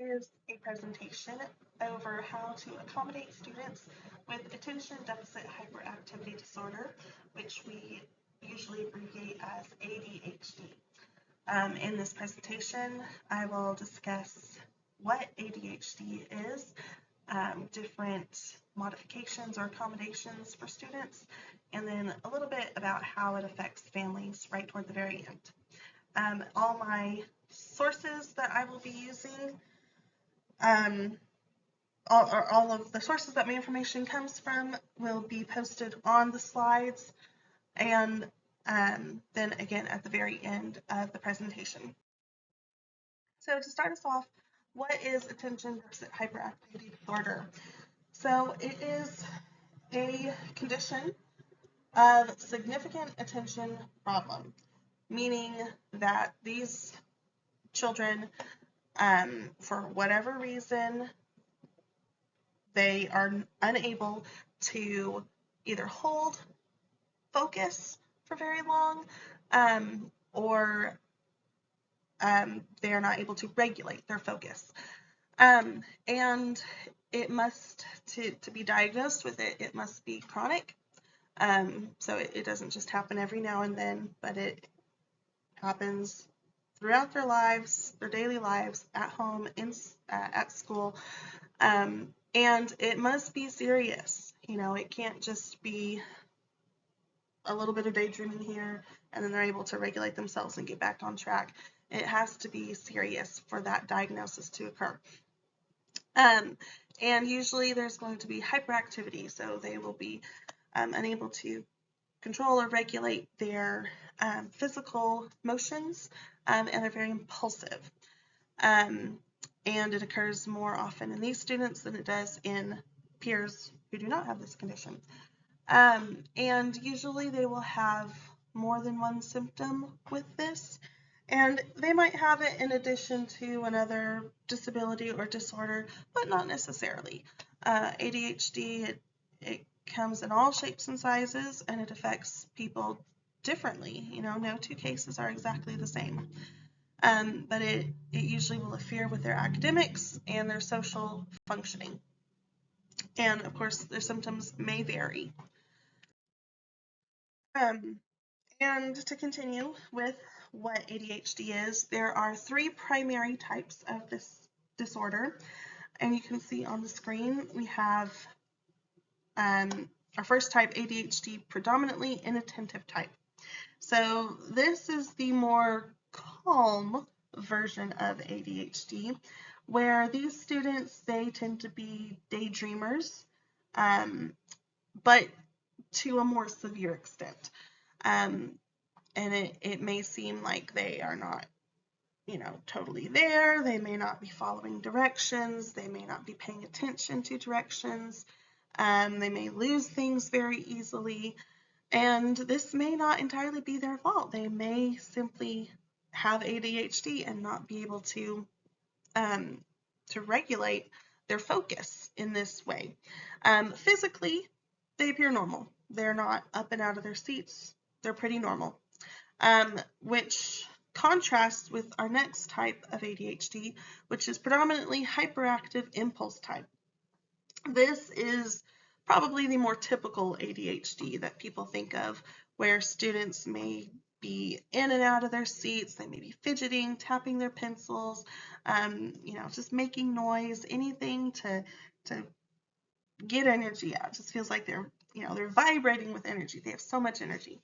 is a presentation over how to accommodate students with attention deficit hyperactivity disorder, which we usually abbreviate as ADHD. In this presentation, I will discuss what ADHD is, different modifications or accommodations for students, and then a little bit about how it affects families right toward the very end. All my sources that I will be using, all of the sources that my information comes from will be posted on the slides and then again at the very end of the presentation. So to start us off, what is attention deficit hyperactivity disorder? So it is a condition of significant attention problem, meaning that these children, for whatever reason, they are unable to either hold focus for very long, or they are not able to regulate their focus. And it must, to be diagnosed with it, it must be chronic. So it doesn't just happen every now and then, but it happens throughout their lives, their daily lives, at home, at school, and it must be serious. It can't just be a little bit of daydreaming here and then they're able to regulate themselves and get back on track. It has to be serious for that diagnosis to occur. And usually there's going to be hyperactivity, so they will be unable to control or regulate their physical motions, and they're very impulsive. And it occurs more often in these students than it does in peers who do not have this condition. And usually they will have more than one symptom with this, and they might have it in addition to another disability or disorder, but not necessarily. ADHD, it comes in all shapes and sizes, and it affects people differently. No two cases are exactly the same. But it usually will interfere with their academics and their social functioning. And of course, their symptoms may vary. And to continue with what ADHD is, there are 3 primary types of this disorder. And you can see on the screen we have our first type, ADHD, predominantly inattentive type. So this is the more calm version of ADHD, where these students, they tend to be daydreamers, but to a more severe extent. And it may seem like they are not, totally there. They may not be following directions. They may not be paying attention to directions. They may lose things very easily. And this may not entirely be their fault. They may simply have ADHD and not be able to regulate their focus in this way. Physically, they appear normal. They're not up and out of their seats. They're pretty normal, which contrasts with our next type of ADHD, which is predominantly hyperactive impulse type. This is probably the more typical ADHD that people think of, where students may be in and out of their seats, they may be fidgeting, tapping their pencils, just making noise, anything to get energy out. It just feels like they're vibrating with energy. They have so much energy.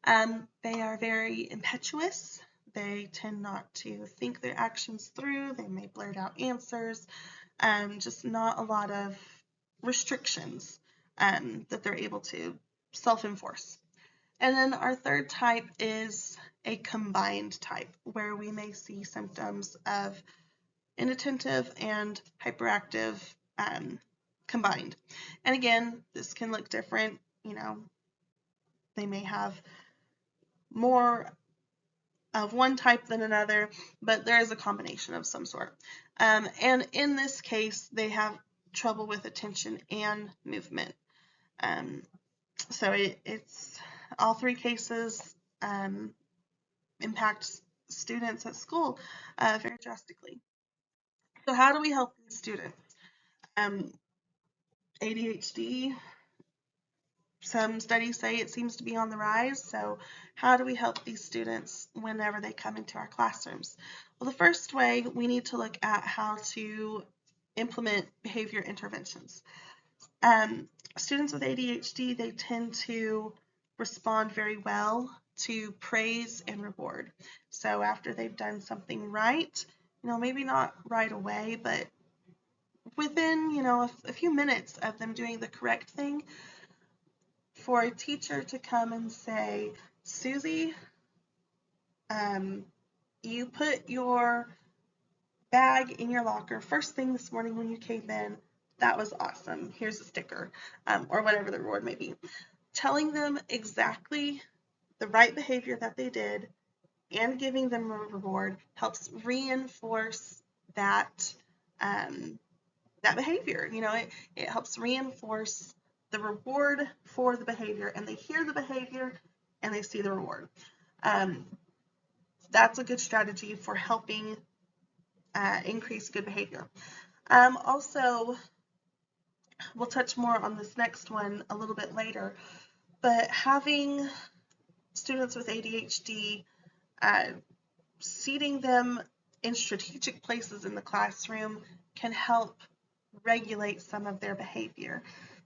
They are very impetuous. They tend not to think their actions through. They may blurt out answers. Just not a lot of restrictions that they're able to self-enforce. And then our third type is a combined type, where we may see symptoms of inattentive and hyperactive combined. And again, this can look different. They may have more of one type than another, but there is a combination of some sort. And in this case, they have trouble with attention and movement. So it's all 3 cases impact students at school very drastically. So how do we help these students? ADHD, some studies say it seems to be on the rise. So how do we help these students whenever they come into our classrooms? Well, the first way, we need to look at how to implement behavior interventions. Students with ADHD, they tend to respond very well to praise and reward. So after they've done something right, maybe not right away, but within, a few minutes of them doing the correct thing, for a teacher to come and say, Susie, you put your bag in your locker first thing this morning when you came in. That was awesome. Here's a sticker, or whatever the reward may be. Telling them exactly the right behavior that they did and giving them a reward helps reinforce that that behavior. It helps reinforce the reward for the behavior, and they hear the behavior and they see the reward. That's a good strategy for helping increase good behavior. Also, we'll touch more on this next one a little bit later, but having students with ADHD, seating them in strategic places in the classroom can help regulate some of their behavior.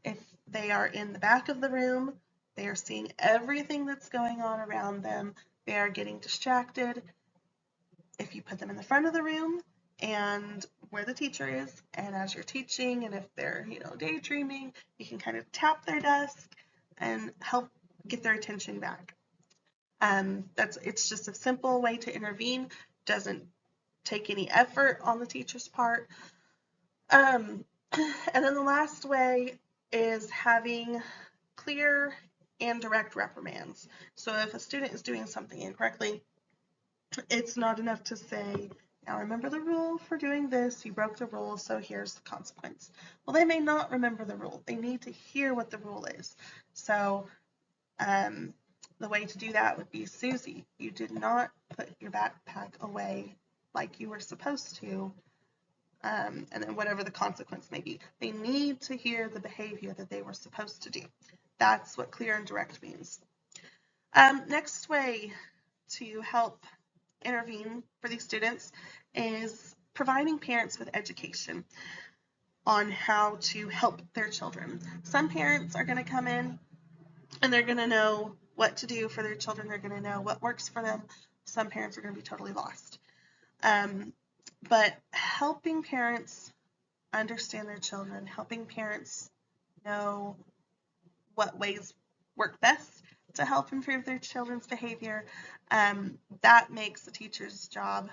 If they are in the back of the room, they are seeing everything that's going on around them, they are getting distracted. If you put them in the front of the room and where the teacher is, and as you're teaching, and if they're, daydreaming, you can kind of tap their desk and help get their attention back. It's just a simple way to intervene, doesn't take any effort on the teacher's part. And then the last way is having clear and direct reprimands. So if a student is doing something incorrectly, it's not enough to say, now remember the rule for doing this, you broke the rule, so here's the consequence. Well, they may not remember the rule. They need to hear what the rule is. So the way to do that would be, Susie, you did not put your backpack away like you were supposed to, and then whatever the consequence may be. They need to hear the behavior that they were supposed to do. That's what clear and direct means. Next way to help intervene for these students is providing parents with education on how to help their children. Some parents are going to come in and they're going to know what to do for their children. They're going to know what works for them. Some parents are going to be totally lost. But helping parents understand their children, helping parents know what ways work best to help improve their children's behavior, that makes the teacher's job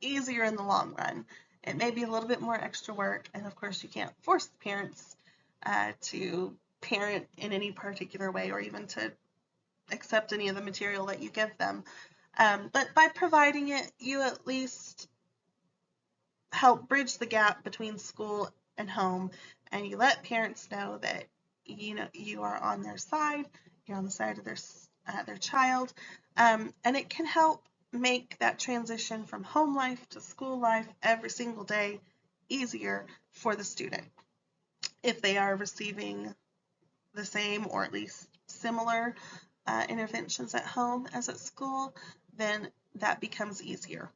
easier in the long run. It may be a little bit more extra work, and of course you can't force the parents to parent in any particular way or even to accept any of the material that you give them. But by providing it, you at least help bridge the gap between school and home, and you let parents know that you are on their side, you're on the side of their child, and it can help make that transition from home life to school life every single day easier for the student. If they are receiving the same or at least similar interventions at home as at school, then that becomes easier.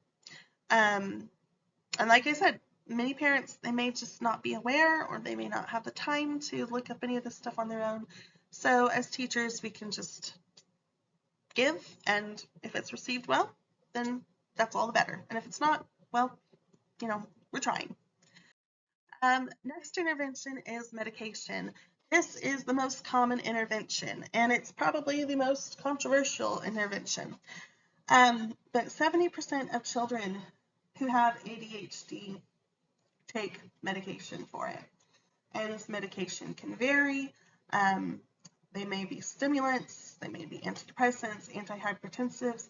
And like I said, many parents, they may just not be aware, or they may not have the time to look up any of this stuff on their own. So as teachers, we can just give, and if it's received well, then that's all the better. And if it's not, well, we're trying. Next intervention is medication. This is the most common intervention, and it's probably the most controversial intervention. But 70% of children who have ADHD take medication for it. And this medication can vary. They may be stimulants, they may be antidepressants, antihypertensives.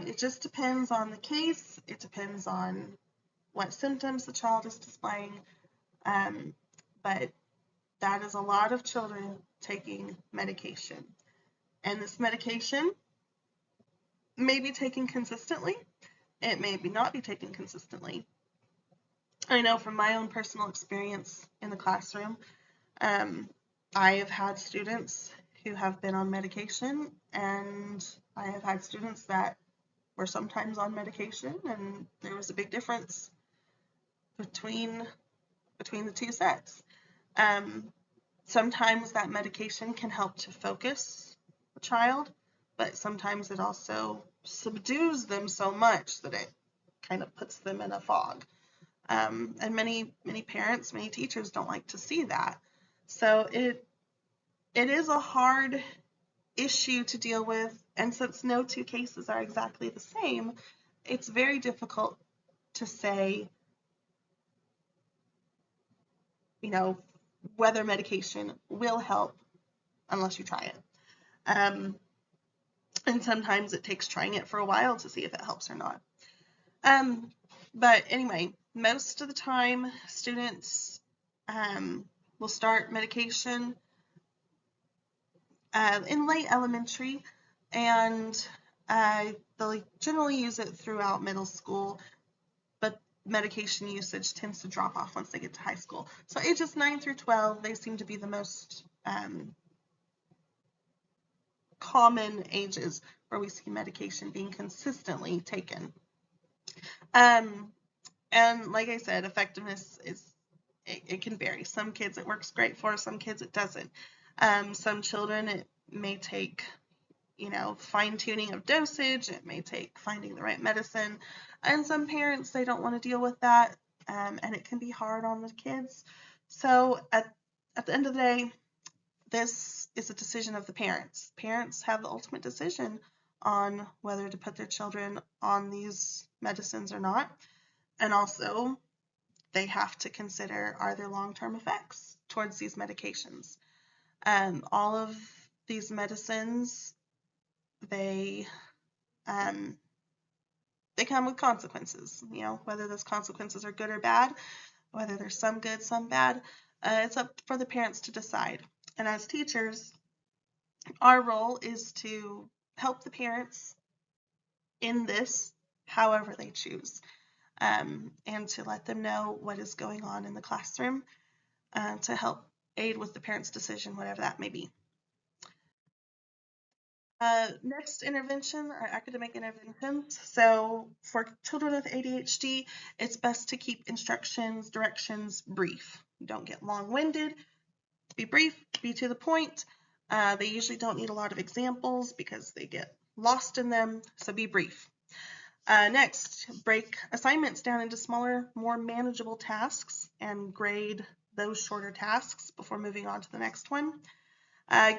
It just depends on the case. It depends on what symptoms the child is displaying. But that is a lot of children taking medication. And this medication may be taken consistently. It may not be taken consistently. I know from my own personal experience in the classroom, um, I have had students who have been on medication, and I have had students that were sometimes on medication, and there was a big difference between the two sets. Um, Sometimes that medication can help to focus the child, but sometimes it also subdues them so much that it kind of puts them in a fog. And many parents, many teachers don't like to see that. So it is a hard issue to deal with, and since no two cases are exactly the same, it's very difficult to say, you know, whether medication will help unless you try it. Um, and sometimes it takes trying it for a while to see if it helps or not. Um, but anyway, most of the time, students will start medication in late elementary, and they'll generally use it throughout middle school, but medication usage tends to drop off once they get to high school. So ages 9 through 12, they seem to be the most common ages where we see medication being consistently taken. And like I said, effectiveness it can vary. Some kids it works great for, some kids it doesn't. Some children it may take, fine tuning of dosage, it may take finding the right medicine, and some parents they don't want to deal with that, and it can be hard on the kids. So at the end of the day, this is a decision of the parents. Parents have the ultimate decision on whether to put their children on these medicines or not. And also, they have to consider, are there long-term effects towards these medications? All of these medicines, they come with consequences. Whether those consequences are good or bad, whether there's some good, some bad, it's up for the parents to decide. And as teachers, our role is to help the parents in this however they choose, and to let them know what is going on in the classroom, to help aid with the parent's decision, whatever that may be. Next intervention are academic interventions. So for children with ADHD, it's best to keep instructions, directions brief. Don't get long-winded. Be brief, be to the point. They usually don't need a lot of examples because they get lost in them, so be brief. Next, break assignments down into smaller, more manageable tasks and grade those shorter tasks before moving on to the next one.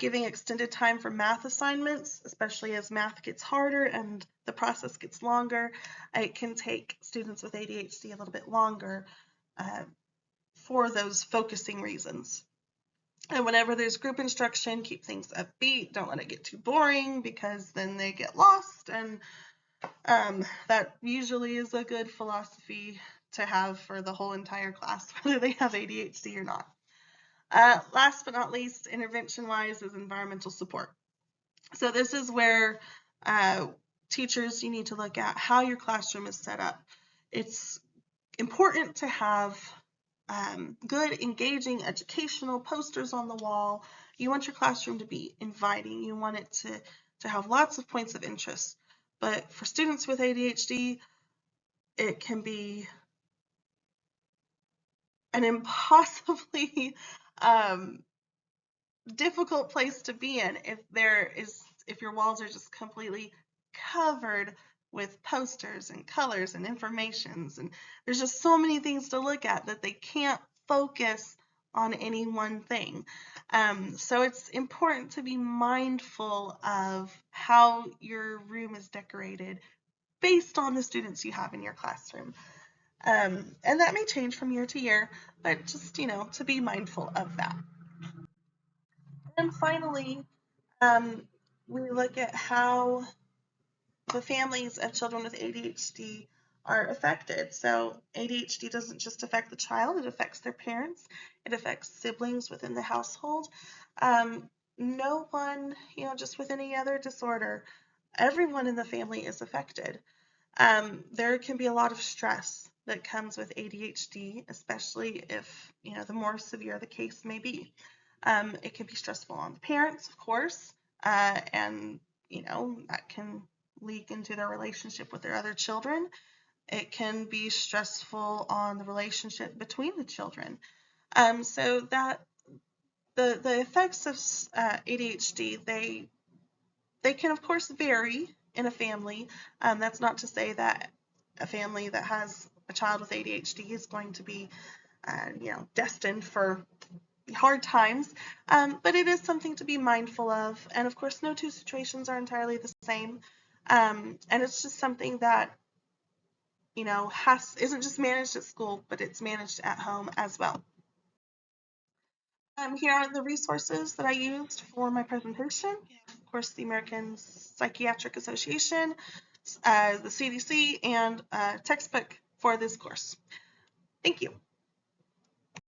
Giving extended time for math assignments, especially as math gets harder and the process gets longer. It can take students with ADHD a little bit longer for those focusing reasons. And whenever there's group instruction, keep things upbeat. Don't let it get too boring because then they get lost. And that usually is a good philosophy to have for the whole entire class, whether they have ADHD or not. Last but not least, intervention-wise, is environmental support. So this is where teachers, you need to look at how your classroom is set up. It's important to have good, engaging, educational posters on the wall. You want your classroom to be inviting. You want it to have lots of points of interest. But for students with ADHD, it can be an impossibly difficult place to be in if your walls are just completely covered with posters and colors and informations, and there's just so many things to look at that they can't focus on any one thing. So it's important to be mindful of how your room is decorated based on the students you have in your classroom. And that may change from year to year, but just, to be mindful of that. And finally, we look at how the families of children with ADHD are affected. So ADHD doesn't just affect the child, it affects their parents, it affects siblings within the household. No one, just with any other disorder, everyone in the family is affected. There can be a lot of stress that comes with ADHD, especially if, the more severe the case may be. It can be stressful on the parents, of course, and, that can leak into their relationship with their other children. It can be stressful on the relationship between the children. So that the effects of ADHD, they can of course vary in a family. That's not to say that a family that has a child with ADHD is going to be, destined for hard times, but it is something to be mindful of. And of course, no two situations are entirely the same. And it's just something that, isn't just managed at school, but it's managed at home as well. Here are the resources that I used for my presentation. Of course, the American Psychiatric Association, the CDC, and a textbook for this course. Thank you.